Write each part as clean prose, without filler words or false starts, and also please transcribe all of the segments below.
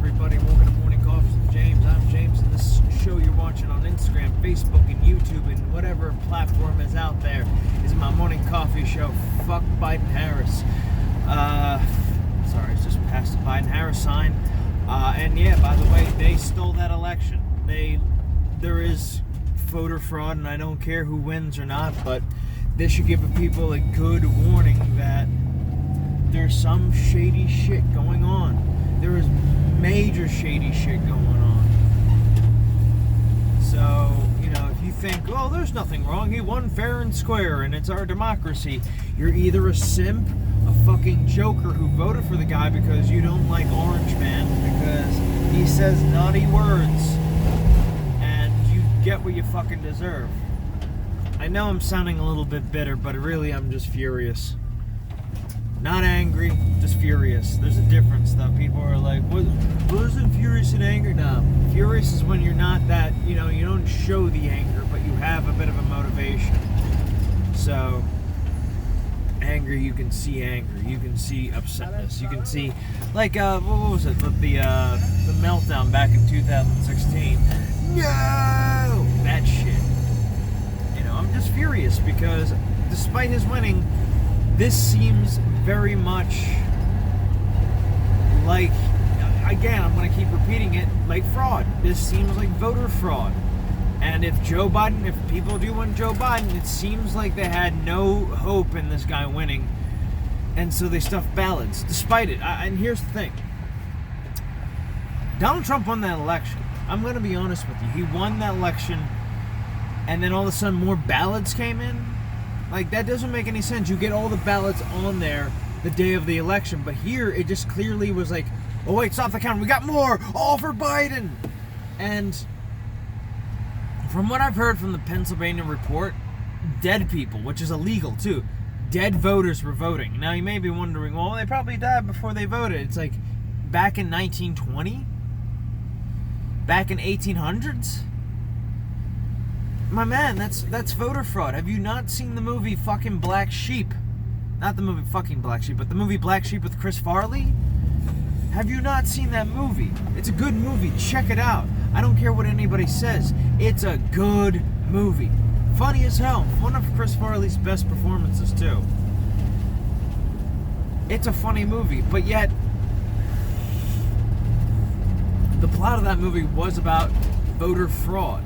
everybody? Welcome to Morning Coffee with James. I'm James, and this show you're watching on Instagram, Facebook, and YouTube, and whatever platform is out there is my morning coffee show. Fuck Biden-Harris. Sorry, it's just past the Biden-Harris sign. And yeah, by the way, they stole that election. There is voter fraud, and I don't care who wins or not, but this should give people a good warning that there's some shady shit going on. There is major shady shit going on. So, if you think, oh, there's nothing wrong, he won fair and square and it's our democracy, you're either a simp, a fucking joker who voted for the guy because you don't like Orange Man, because he says naughty words, and you get what you fucking deserve. I know I'm sounding a little bit bitter, but really I'm just furious. Not angry, just furious. There's a difference, though. People are like, what isn't furious and angry? No. Furious is when you're not that, you don't show the anger, but you have a bit of a motivation. So, angry, you can see anger. You can see upsetness. You can see, like, what was it? The meltdown back in 2016. No! That shit. I'm just furious because despite his winning, this seems very much like, again, I'm going to keep repeating it, like fraud. This seems like voter fraud. And if people do want Joe Biden, it seems like they had no hope in this guy winning. And so they stuffed ballots, despite it. And here's the thing. Donald Trump won that election. I'm going to be honest with you. He won that election, and then all of a sudden more ballots came in. Like, that doesn't make any sense. You get all the ballots on there the day of the election, but here it just clearly was like, oh wait, stop the count, we got more, all for Biden. And from what I've heard from the Pennsylvania report, dead people, which is illegal too, dead voters were voting. Now you may be wondering, well, they probably died before they voted. It's like, back in 1920? Back in 1800s? My man, that's voter fraud. Have you not seen the movie fucking Black Sheep? Not the movie fucking Black Sheep, but the movie Black Sheep with Chris Farley? Have you not seen that movie? It's a good movie. Check it out. I don't care what anybody says. It's a good movie. Funny as hell. One of Chris Farley's best performances, too. It's a funny movie, but yet the plot of that movie was about voter fraud.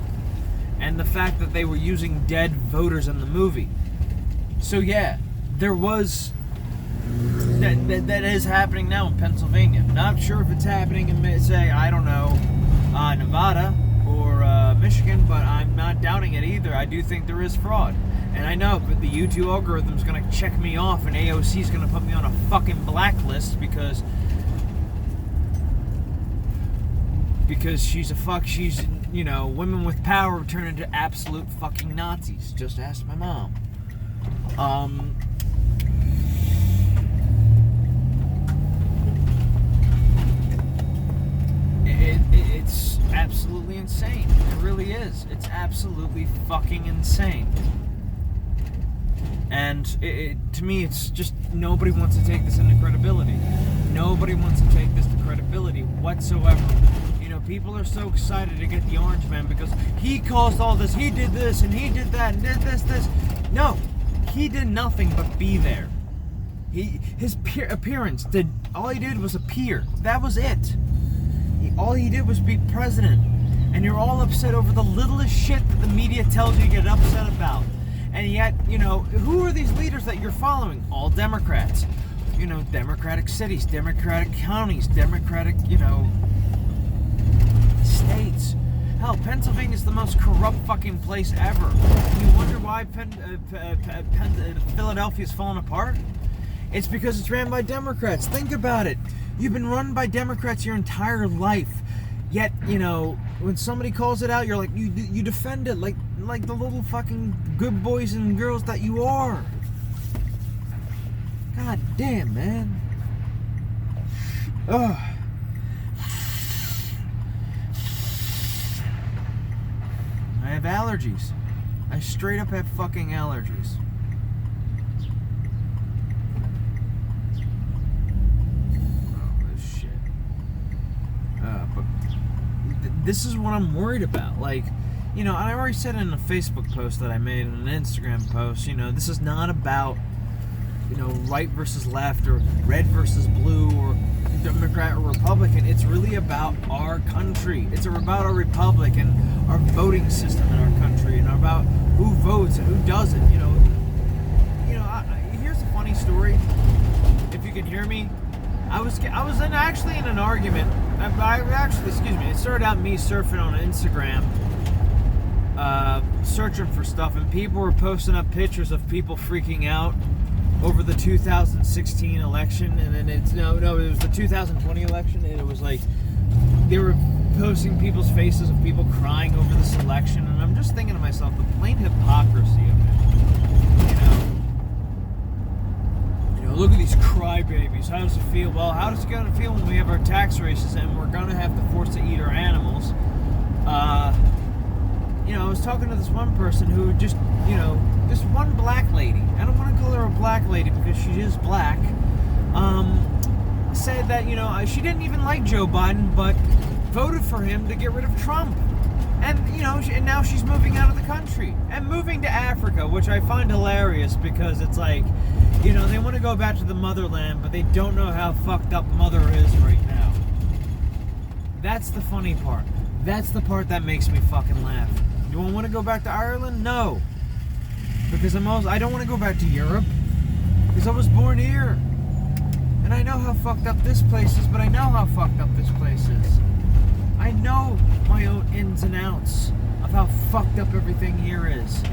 And the fact that they were using dead voters in the movie. So yeah, there was that is happening now in Pennsylvania. Not sure if it's happening in, say, I don't know, Nevada or Michigan, but I'm not doubting it either. I do think there is fraud. And I know, but the YouTube algorithm is going to check me off, and AOC is going to put me on a fucking blacklist because she's women with power turn into absolute fucking Nazis. Just ask my mom. It's absolutely insane. It really is. It's absolutely fucking insane. And to me, it's just nobody wants to take this into credibility. Nobody wants to take this to credibility whatsoever. People are so excited to get the Orange Man because he caused all this, he did this, and he did that, and did this. No, he did nothing but be there. His appearance, all he did was appear. That was it. All he did was be president. And you're all upset over the littlest shit that the media tells you to get upset about. And yet, who are these leaders that you're following? All Democrats. Democratic cities, Democratic counties, Democratic, states. Hell, Pennsylvania's the most corrupt fucking place ever. And you wonder why Philadelphia's falling apart? It's because it's ran by Democrats. Think about it. You've been run by Democrats your entire life. Yet, when somebody calls it out, you're like, you defend it like the little fucking good boys and girls that you are. God damn, man. Ugh. I have allergies. I straight up have fucking allergies. Oh, this shit. this is what I'm worried about. Like, you know, I already said in a Facebook post that I made and an Instagram post, you know, this is not about, you know, right versus left or red versus blue or Democrat or Republican. It's really about our country. It's about our republic and our voting system in our country and about who votes and who doesn't. You know, here's a funny story. If you can hear me, I was actually in an argument. It started out me surfing on Instagram, searching for stuff, and people were posting up pictures of people freaking out over the 2016 election, and then it was the 2020 election, and it was like they were posting people's faces of people crying over this election, and I'm just thinking to myself, the plain hypocrisy of it. Look at these crybabies. How does it feel? Well, how does it going to feel when we have our tax raises and we're going to have to force to eat our animals? I was talking to this one person who just, this one black lady. I don't want to call her a black lady because she is black. Said that, she didn't even like Joe Biden, but voted for him to get rid of Trump. And, and now she's moving out of the country and moving to Africa, which I find hilarious because it's like, they want to go back to the motherland, but they don't know how fucked up mother is right now. That's the funny part. That's the part that makes me fucking laugh. Do I want to go back to Ireland? No. Because I don't want to go back to Europe. Because I was born here. And I know how fucked up this place is, but I know how fucked up this place is. I know my own ins and outs of how fucked up everything here is.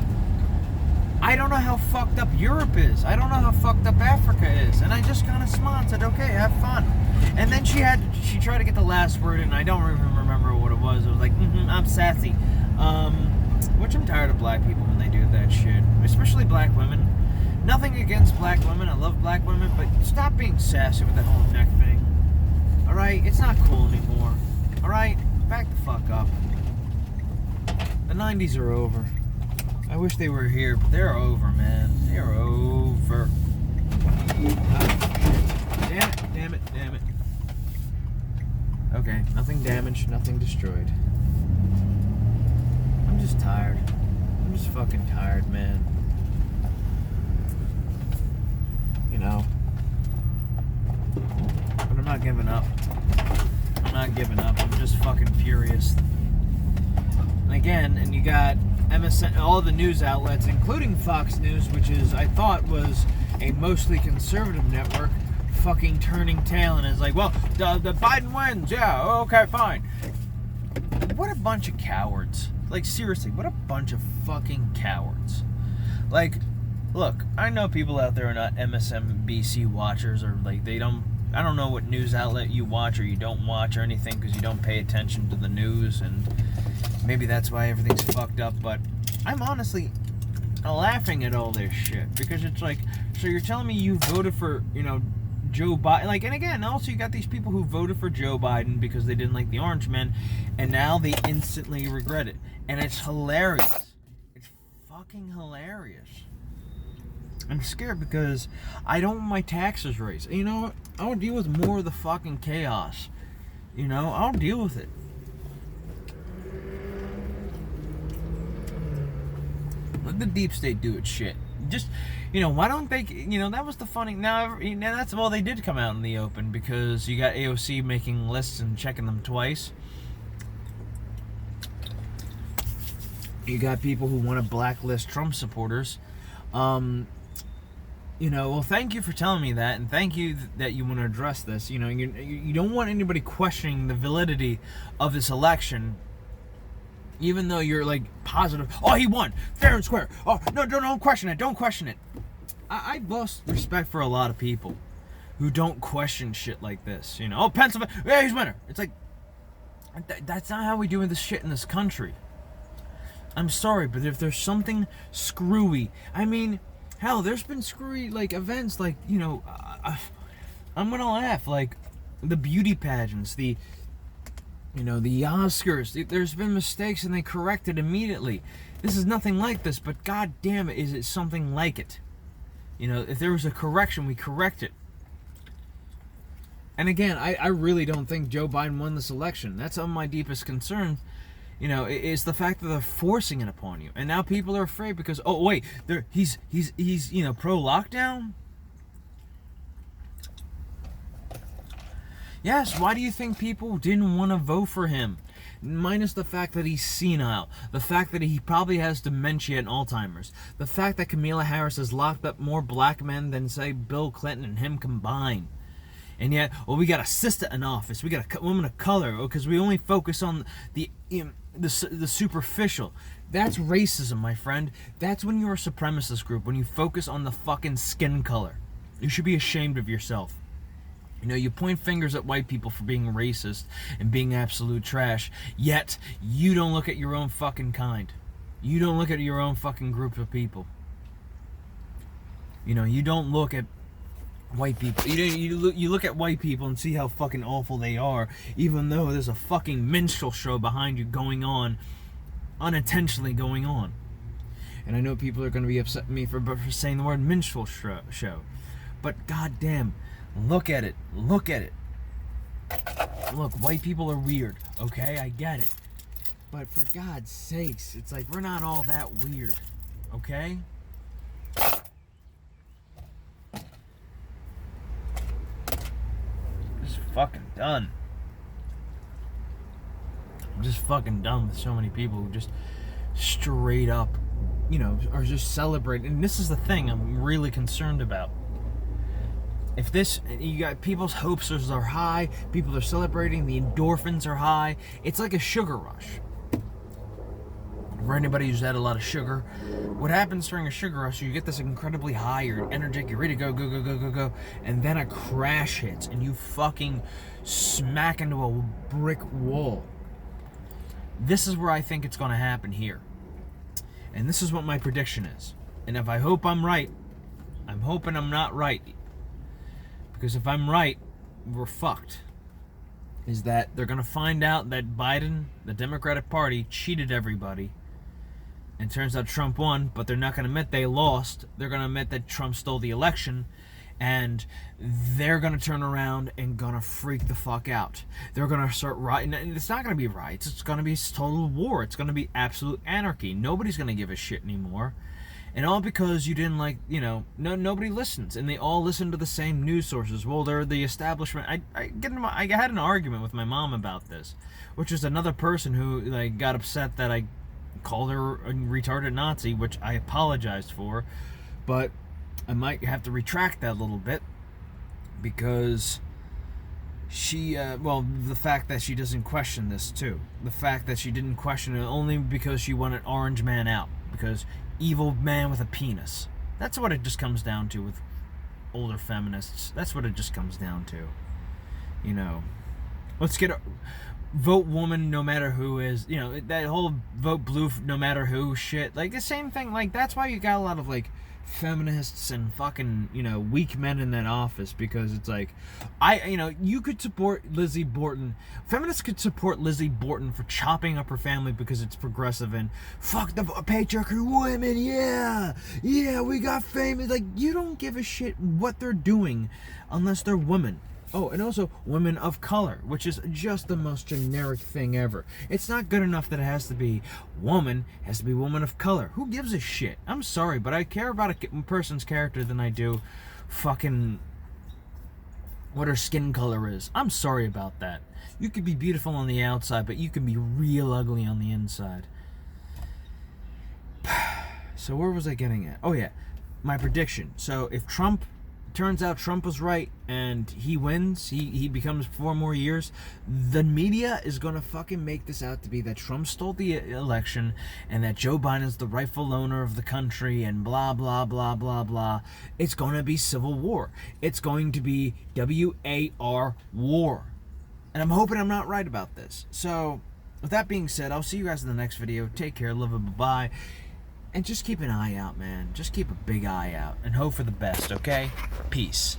I don't know how fucked up Europe is. I don't know how fucked up Africa is. And I just kind of smiled and said, okay, have fun. And then she tried to get the last word, and I don't even remember what it was. It was like, I'm sassy. Which I'm tired of black people when they do that shit. Especially black women. Nothing against black women. I love black women. But stop being sassy with that whole neck thing. Alright? It's not cool anymore. Alright? Back the fuck up. The 90s are over. I wish they were here, but they're over, man. They're over. Damn it. Okay, nothing damaged, nothing destroyed. I'm just tired. I'm just fucking tired, man. But I'm not giving up. I'm just fucking furious. And again, and you got MSN, all the news outlets, including Fox News, which I thought was a mostly conservative network, fucking turning tail and is like, well, the Biden wins, yeah, okay, fine. What a bunch of cowards. Like, seriously, what a bunch of fucking cowards. Like, look, I know people out there are not MSNBC watchers, or like I don't know what news outlet you watch or you don't watch or anything because you don't pay attention to the news, and maybe that's why everything's fucked up, but I'm honestly laughing at all this shit because it's like, so you're telling me you voted for, Joe Biden, like, and again, also you got these people who voted for Joe Biden because they didn't like the Orange Man, and now they instantly regret it, and it's hilarious. It's fucking hilarious. I'm scared because I don't want my taxes raised. You know what? I'll deal with more of the fucking chaos. I'll deal with it. Let the deep state do its shit. Just, why don't they, that was the funny, now, that's, well, they did come out in the open because you got AOC making lists and checking them twice. You got people who want to blacklist Trump supporters. Well, thank you for telling me that, and thank you that you want to address this. You don't want anybody questioning the validity of this election, even though you're, like, positive. Oh, he won, fair and square. Oh, no, don't question it, don't question it. I've lost respect for a lot of people who don't question shit like this. Oh, Pennsylvania, yeah, he's winner. It's like, that's not how we do this shit in this country. I'm sorry, but if there's something screwy, hell, there's been screwy, like, events, like, I'm gonna laugh, like, the beauty pageants, the Oscars, there's been mistakes and they correct it immediately. This is nothing like this, but god damn it, is it something like it. If there was a correction, we correct it. And again, I really don't think Joe Biden won this election. That's of my deepest concern. Is the fact that they're forcing it upon you, and now people are afraid because he's pro lockdown. Yes, why do you think people didn't want to vote for him? Minus the fact that he's senile, the fact that he probably has dementia and Alzheimer's, the fact that Kamala Harris has locked up more black men than, say, Bill Clinton and him combined. And yet, we got a sister in office, we got a woman of color, because we only focus on the superficial. That's racism, my friend. That's when you're a supremacist group, when you focus on the fucking skin color. You should be ashamed of yourself. You point fingers at white people for being racist and being absolute trash, yet you don't look at your own fucking kind. You don't look at your own fucking group of people. You don't look at white people. You look at white people and see how fucking awful they are, even though there's a fucking minstrel show behind you going on, unintentionally going on. And I know people are going to be upset with me for saying the word minstrel show. But goddamn, look at it. Look, white people are weird, okay? I get it. But for God's sakes, it's like we're not all that weird, okay? Just fucking done. I'm just fucking done with so many people who just straight up, are just celebrating. And this is the thing I'm really concerned about. If you got people's hopes are high, people are celebrating, the endorphins are high. It's like a sugar rush. For anybody who's had a lot of sugar, what happens during a sugar rush, you get this incredibly high, you're energetic, you're ready to go, and then a crash hits, and you fucking smack into a brick wall. This is where I think it's going to happen here. And this is what my prediction is. And if I hope I'm right, I'm hoping I'm not right. Because if I'm right, we're fucked. Is that they're going to find out that Biden, the Democratic Party, cheated everybody. And turns out Trump won, but they're not going to admit they lost. They're going to admit that Trump stole the election. And they're going to turn around and going to freak the fuck out. They're going to start rioting. And it's not going to be riots. It's going to be total war. It's going to be absolute anarchy. Nobody's going to give a shit anymore. And all because you didn't nobody listens, and they all listen to the same news sources. Well, they're the establishment. I had an argument with my mom about this, which is another person who got upset that I called her a retarded Nazi, which I apologized for, but I might have to retract that a little bit because she, the fact that she doesn't question this too, the fact that she didn't question it only because she wanted Orange Man out, because evil man with a penis. That's what it just comes down to with older feminists. That's what it just comes down to. Let's get a vote woman no matter who is, that whole vote blue no matter who shit. The same thing, that's why you got a lot of feminists and fucking, weak men in that office, because it's you could support Lizzie Borden. Feminists could support Lizzie Borden for chopping up her family because it's progressive and fuck the patriarchy women, yeah, we got famous. You don't give a shit what they're doing unless they're women. Oh, and also women of color, which is just the most generic thing ever. It's not good enough that it has to be woman, it has to be woman of color. Who gives a shit? I'm sorry, but I care about a person's character than I do fucking what her skin color is. I'm sorry about that. You could be beautiful on the outside, but you can be real ugly on the inside. So where was I getting at? Oh yeah, my prediction. So if turns out Trump was right and he wins, he becomes 4 more years, the media is gonna fucking make this out to be that Trump stole the election and that Joe Biden's the rightful owner of the country and blah blah blah blah blah. It's gonna be civil war. It's going to be WAR war. And I'm hoping I'm not right about this. So with that being said, I'll see you guys in the next video. Take care, love and bye. And just keep an eye out, man. Just keep a big eye out and hope for the best, okay? Peace.